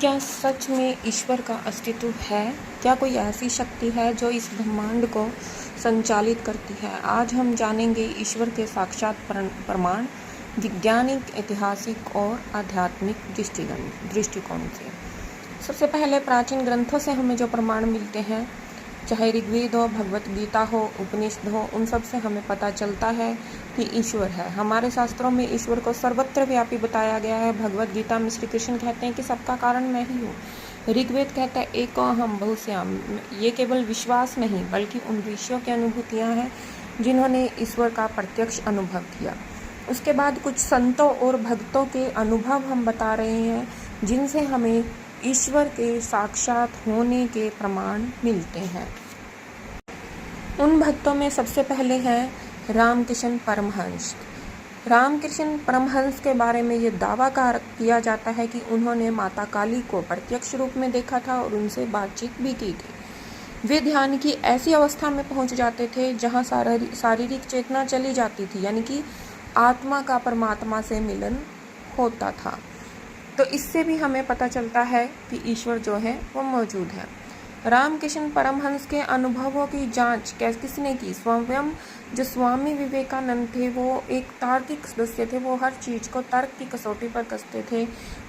क्या सच में ईश्वर का अस्तित्व है? क्या कोई ऐसी शक्ति है जो इस ब्रह्मांड को संचालित करती है? आज हम जानेंगे ईश्वर के साक्षात प्रमाण वैज्ञानिक, ऐतिहासिक और आध्यात्मिक दृष्टिकोण से। सबसे पहले प्राचीन ग्रंथों से हमें जो प्रमाण मिलते हैं, चाहे ऋग्वेद हो, भगवत गीता हो, उपनिषद हो, उन सब से हमें पता चलता है कि ईश्वर है। हमारे शास्त्रों में ईश्वर को सर्वत्र व्यापी बताया गया है। भगवत गीता में श्री कृष्ण कहते हैं कि सबका कारण मैं ही हूँ। ऋग्वेद कहता है एको अहम बहुश्याम। ये केवल विश्वास नहीं बल्कि उन ऋषियों की अनुभूतियाँ हैं जिन्होंने ईश्वर का प्रत्यक्ष अनुभव किया। उसके बाद कुछ संतों और भक्तों के अनुभव हम बता रहे हैं जिनसे हमें ईश्वर के साक्षात होने के प्रमाण मिलते हैं। उन भक्तों में सबसे पहले हैं रामकृष्ण परमहंस। रामकृष्ण परमहंस के बारे में ये दावा किया जाता है कि उन्होंने माता काली को प्रत्यक्ष रूप में देखा था और उनसे बातचीत भी की थी। वे ध्यान की ऐसी अवस्था में पहुंच जाते थे जहां शारीरिक चेतना चली जाती थी, यानी कि आत्मा का परमात्मा से मिलन होता था। तो इससे भी हमें पता चलता है कि ईश्वर जो है वो मौजूद है। रामकृष्ण परमहंस के अनुभवों की जांच किसने की? स्वयं जो स्वामी विवेकानंद थे, वो एक तार्किक सदस्य थे। वो हर चीज को तर्क की कसौटी पर कसते थे।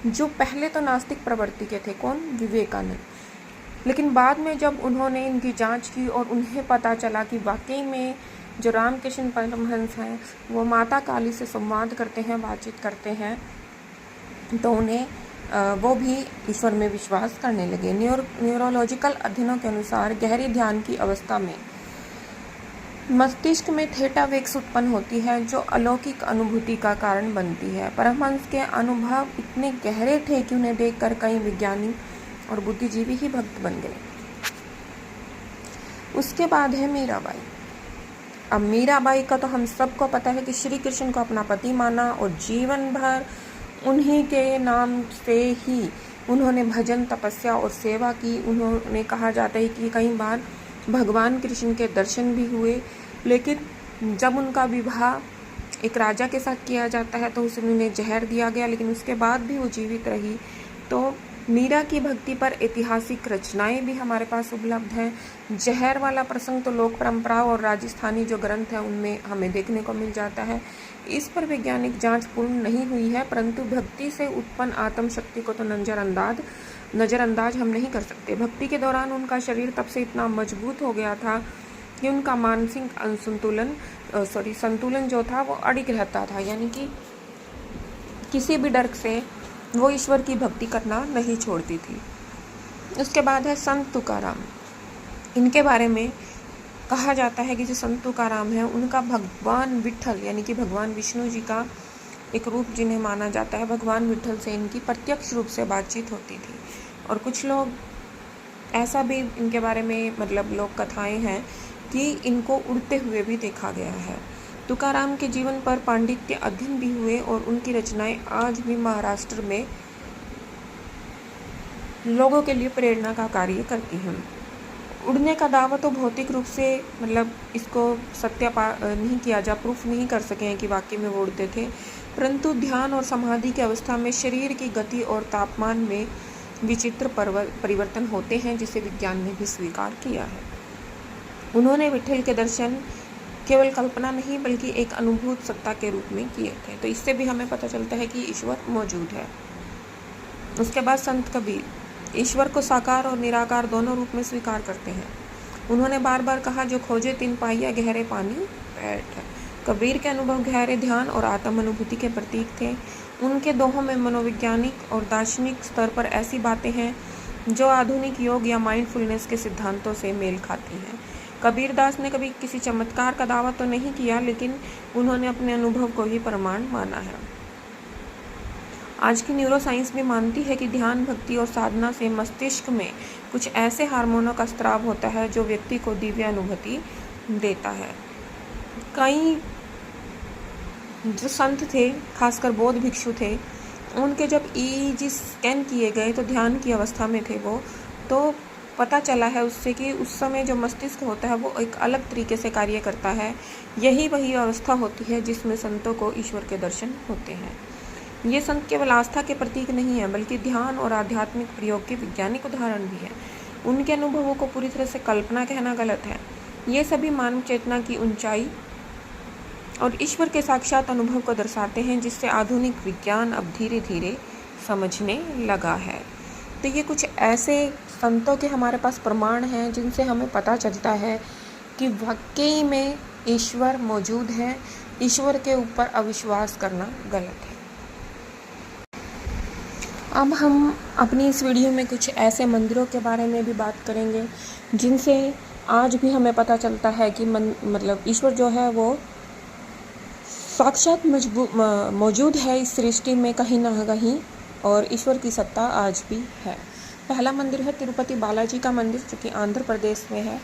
जो पहले तो नास्तिक प्रवृत्ति के थे, कौन? विवेकानंद। लेकिन बाद में जब उन्होंने इनकी जांच की और उन्हें पता चला कि वाकई में जो रामकृष्ण परमहंस हैं वो माता काली से संवाद करते हैं, बातचीत करते हैं, तो उन्हें वो भी ईश्वर में विश्वास करने लगे। न्यूरोलॉजिकल अध्ययनों के अनुसार गहरी ध्यान की अवस्था में मस्तिष्क में थीटा वेव्स उत्पन्न होती है जो अलौकिक अनुभूति का कारण बनती है। परमहंस के अनुभव इतने गहरे थे कि उन्हें देखकर कई वैज्ञानिक और बुद्धिजीवी ही भक्त बन गए। उसके बाद है मीराबाई। अब मीराबाई का तो हम सबको पता है कि श्री कृष्ण को अपना पति माना और जीवन भर उन्हीं के नाम से ही उन्होंने भजन, तपस्या और सेवा की। उन्होंने कहा जाता है कि कई बार भगवान कृष्ण के दर्शन भी हुए, लेकिन जब उनका विवाह एक राजा के साथ किया जाता है तो उन्हें जहर दिया गया, लेकिन उसके बाद भी वो जीवित रही। तो मीरा की भक्ति पर ऐतिहासिक रचनाएं भी हमारे पास उपलब्ध हैं। जहर वाला प्रसंग तो लोक परंपराओं और राजस्थानी जो ग्रंथ हैं उनमें हमें देखने को मिल जाता है। इस पर वैज्ञानिक जांच पूर्ण नहीं हुई है, परंतु भक्ति से उत्पन्न आत्म शक्ति को तो नज़रअंदाज हम नहीं कर सकते। भक्ति के दौरान उनका शरीर तब से इतना मजबूत हो गया था कि उनका मानसिक संतुलन जो था वो अडिग रहता था, यानी कि किसी भी डर से वो ईश्वर की भक्ति करना नहीं छोड़ती थी। उसके बाद है संत तुकाराम। इनके बारे में कहा जाता है कि जो संत तुकाराम है उनका भगवान विट्ठल यानी कि भगवान विष्णु जी का एक रूप जिन्हें माना जाता है, भगवान विट्ठल से इनकी प्रत्यक्ष रूप से बातचीत होती थी। और कुछ लोग ऐसा भी इनके बारे में लोक कथाएं हैं कि इनको उड़ते हुए भी देखा गया है। तुकाराम के जीवन पर पांडित्य अध्ययन भी हुए और उनकी रचनाएं आज भी महाराष्ट्र में लोगों के लिए प्रेरणा का कार्य करती हैं। उड़ने का दावा तो भौतिक रूप से इसको नहीं किया जा प्रूफ नहीं कर सके हैं कि वाकई में वो उड़ते थे, परंतु ध्यान और समाधि की अवस्था में शरीर की गति और तापमान में विचित्र परिवर्तन होते हैं, जिसे विज्ञान ने भी स्वीकार किया है। उन्होंने विट्ठल के दर्शन केवल कल्पना नहीं बल्कि एक अनुभूत सत्ता के रूप में किए थे। तो इससे भी हमें पता चलता है कि ईश्वर मौजूद है। उसके बाद संत कबीर ईश्वर को साकार और निराकार दोनों रूप में स्वीकार करते हैं। उन्होंने बार बार कहा, जो खोजे तीन पाइया गहरे पानी बैठ। कबीर के अनुभव गहरे ध्यान और आत्म अनुभूति के प्रतीक थे। उनके दोहों में मनोवैज्ञानिक और दार्शनिक स्तर पर ऐसी बातें हैं जो आधुनिक योग या माइंडफुलनेस के सिद्धांतों से मेल खाती हैं। कबीर दास ने कभी किसी चमत्कार का दावा तो नहीं किया, लेकिन उन्होंने अपने अनुभव को ही प्रमाण माना है। आज की न्यूरोसाइंस भी मानती है कि ध्यान, भक्ति और साधना से मस्तिष्क में कुछ ऐसे हार्मोनों का स्राव होता है जो व्यक्ति को दिव्य अनुभूति देता है। कई जो संत थे, खासकर बौद्ध भिक्षु थे, उनके जब EEG स्कैन किए गए तो ध्यान की अवस्था में थे वो, तो पता चला है उससे कि उस समय जो मस्तिष्क होता है वो एक अलग तरीके से कार्य करता है। यही वही अवस्था होती है जिसमें संतों को ईश्वर के दर्शन होते हैं। ये संत केवल आस्था के प्रतीक नहीं है, बल्कि ध्यान और आध्यात्मिक प्रयोग के वैज्ञानिक उदाहरण भी है। उनके अनुभवों को पूरी तरह से कल्पना कहना गलत है। ये सभी मानव चेतना की ऊंचाई और ईश्वर के साक्षात अनुभव को दर्शाते हैं, जिससे आधुनिक विज्ञान अब धीरे धीरे समझने लगा है। तो ये कुछ ऐसे संतों के हमारे पास प्रमाण हैं जिनसे हमें पता चलता है कि वाकई में ईश्वर मौजूद है। ईश्वर के ऊपर अविश्वास करना गलत है। अब हम अपनी इस वीडियो में कुछ ऐसे मंदिरों के बारे में भी बात करेंगे जिनसे आज भी हमें पता चलता है कि मतलब ईश्वर जो है वो साक्षात मौजूद है इस सृष्टि में कहीं ना कहीं, और ईश्वर की सत्ता आज भी है। पहला मंदिर है तिरुपति बालाजी का मंदिर, जो कि आंध्र प्रदेश में है।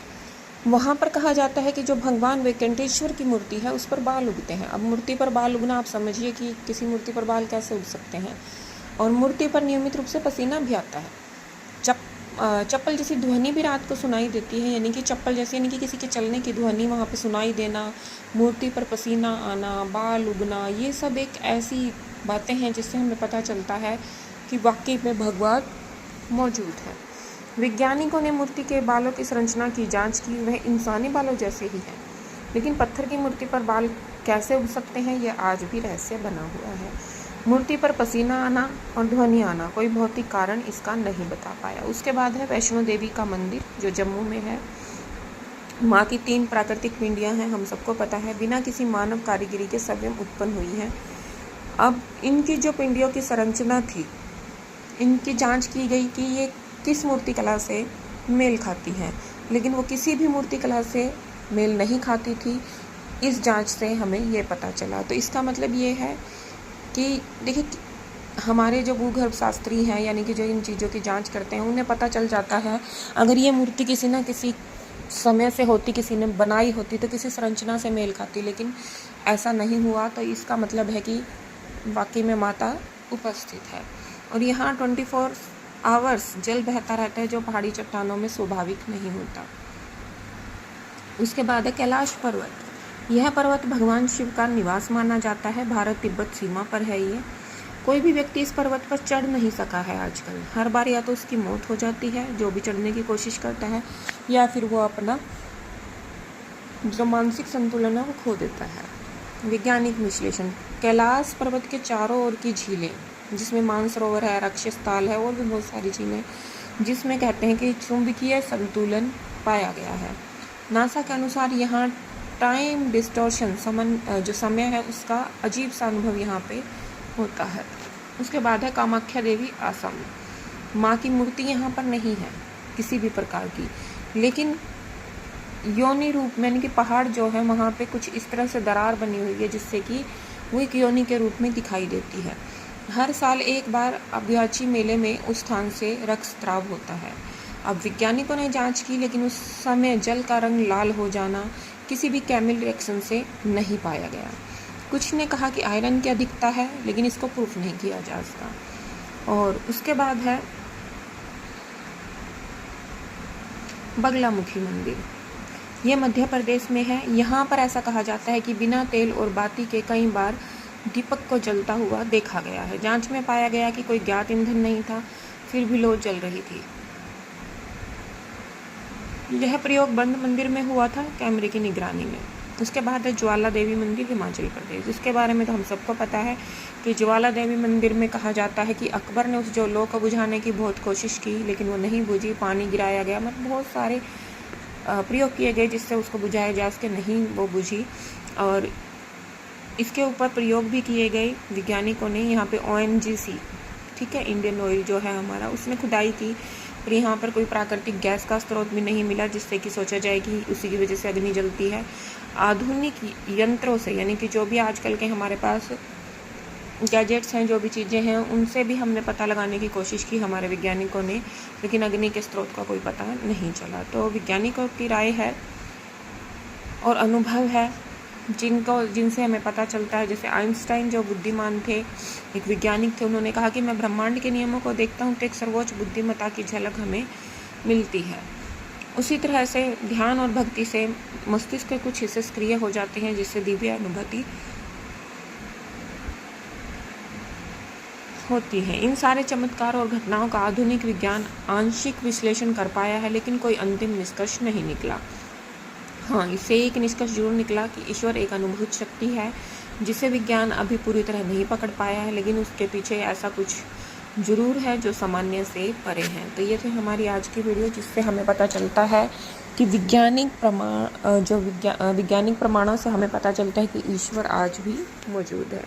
वहाँ पर कहा जाता है कि जो भगवान वेंकटेश्वर की मूर्ति है उस पर बाल उगते हैं। अब मूर्ति पर बाल उगना, आप समझिए कि किसी मूर्ति पर बाल कैसे उग सकते हैं। और मूर्ति पर नियमित रूप से पसीना भी आता है। चप्पल जैसी ध्वनि भी रात को सुनाई देती है, यानी कि चप्पल जैसी, यानी कि किसी के चलने की ध्वनि वहाँ पे सुनाई देना, मूर्ति पर पसीना आना, बाल उगना, ये सब एक ऐसी बातें हैं जिससे हमें पता चलता है कि वाकई में भगवान मौजूद है। वैज्ञानिकों ने मूर्ति के बालों की संरचना की जांच की, वह इंसानी बालों जैसे ही है, लेकिन पत्थर की मूर्ति पर बाल कैसे उग सकते हैं यह आज भी रहस्य बना हुआ है। मूर्ति पर पसीना आना और ध्वनि आना, कोई भौतिक कारण इसका नहीं बता पाया। उसके बाद है वैष्णो देवी का मंदिर, जो जम्मू में है। माँ की 3 प्राकृतिक पिंडियाँ हैं, हम सबको पता है, बिना किसी मानव कारीगरी के स्वयं उत्पन्न हुई हैं। अब इनकी जो पिंडियों की संरचना थी, इनकी जांच की गई कि ये किस मूर्ति कला से मेल खाती हैं, लेकिन वो किसी भी मूर्ति कला से मेल नहीं खाती थी। इस जांच से हमें ये पता चला। तो इसका मतलब ये है कि देखिए, हमारे जो भूगर्भ शास्त्री हैं, यानी कि जो इन चीज़ों की जांच करते हैं, उन्हें पता चल जाता है अगर ये मूर्ति किसी न किसी समय से होती, किसी ने बनाई होती, तो किसी संरचना से मेल खाती, लेकिन ऐसा नहीं हुआ। तो इसका मतलब है कि वाकई में माता उपस्थित है। और यहाँ 24 आवर्स जल बहता रहता है, जो पहाड़ी चट्टानों में स्वाभाविक नहीं होता। उसके बाद है कैलाश पर्वत। यह पर्वत भगवान शिव का निवास माना जाता है। भारत तिब्बत सीमा पर है ये। कोई भी व्यक्ति इस पर्वत पर चढ़ नहीं सका है आजकल। हर बार या तो उसकी मौत हो जाती है, जो भी चढ़ने की कोशिश करता है, या फिर वो अपना जो मानसिक संतुलन है वो खो देता है। वैज्ञानिक विश्लेषण। कैलाश पर्वत के चारों ओर की झीलें, जिसमें मानसरोवर है, राक्षस ताल है और भी बहुत सारी झीलें, जिसमें कहते हैं कि चुंबकीय संतुलन पाया गया है। नासा के अनुसार यहाँ टाइम डिस्टॉर्शन जो समय है उसका अजीब सा अनुभव यहाँ पे होता है। उसके बाद है कामाख्या देवी असम। माँ की मूर्ति यहाँ पर नहीं है किसी भी प्रकार की, लेकिन योनि रूप में, यानी कि पहाड़ जो है वहाँ पे कुछ इस तरह से दरार बनी हुई है जिससे कि वो एक योनि के रूप में दिखाई देती है। हर साल एक बार अभ्याची मेले में उस स्थान से रक्तस्राव होता है। अब वैज्ञानिकों ने जांच की, लेकिन उस समय जल का रंग लाल हो जाना किसी भी केमिकल रिएक्शन से नहीं पाया गया। कुछ ने कहा कि आयरन की अधिकता है, लेकिन इसको प्रूफ नहीं किया जा सका। और उसके बाद है बगलामुखी मंदिर। ये मध्य प्रदेश में है। यहाँ पर ऐसा कहा जाता है कि बिना तेल और बाती के कई बार दीपक को जलता हुआ देखा गया है। जांच में पाया गया कि कोई ज्ञात ईंधन नहीं था, फिर भी लौ जल रही थी। यह प्रयोग बंद मंदिर में हुआ था, कैमरे की निगरानी में। उसके बाद है ज्वाला देवी मंदिर, हिमाचल प्रदेश। जिसके बारे में तो हम सबको पता है कि ज्वाला देवी मंदिर में कहा जाता है कि अकबर ने उस जो लौ को बुझाने की बहुत कोशिश की, लेकिन वो नहीं बुझी। पानी गिराया गया, मतलब बहुत सारे प्रयोग किए गए जिससे उसको बुझाया जा सके, नहीं वो बुझी। और इसके ऊपर प्रयोग भी किए गए वैज्ञानिकों ने। यहाँ पे ONGC, ठीक है, इंडियन ऑयल जो है हमारा, उसने खुदाई की, पर यहाँ पर कोई प्राकृतिक गैस का स्रोत भी नहीं मिला जिससे कि सोचा जाए कि उसी की वजह से अग्नि जलती है। आधुनिक यंत्रों से, यानी कि जो भी आजकल के हमारे पास गैजेट्स हैं, जो भी चीज़ें हैं, उनसे भी हमने पता लगाने की कोशिश की हमारे वैज्ञानिकों ने, लेकिन अग्नि के स्रोत का कोई पता नहीं चला। तो वैज्ञानिकों की राय है और अनुभव है जिनसे हमें पता चलता है। जैसे आइंस्टाइन जो बुद्धिमान थे, एक वैज्ञानिक थे, उन्होंने कहा कि मैं ब्रह्मांड के नियमों को देखता हूँ तो एक सर्वोच्च बुद्धिमत्ता की झलक हमें मिलती है। उसी तरह से ध्यान और भक्ति से मस्तिष्क के कुछ हिस्से सक्रिय हो जाते हैं, जिससे दिव्य अनुभूति होती हैं। इन सारे चमत्कार और घटनाओं का आधुनिक विज्ञान आंशिक विश्लेषण कर पाया है, लेकिन कोई अंतिम निष्कर्ष नहीं निकला। हाँ, इससे एक निष्कर्ष जरूर निकला कि ईश्वर एक अनुभूत शक्ति है जिसे विज्ञान अभी पूरी तरह नहीं पकड़ पाया है, लेकिन उसके पीछे ऐसा कुछ जरूर है जो सामान्य से परे है। तो ये थी हमारी आज की वीडियो, जिससे हमें पता चलता है कि वैज्ञानिक प्रमाणों से हमें पता चलता है कि ईश्वर आज भी मौजूद है।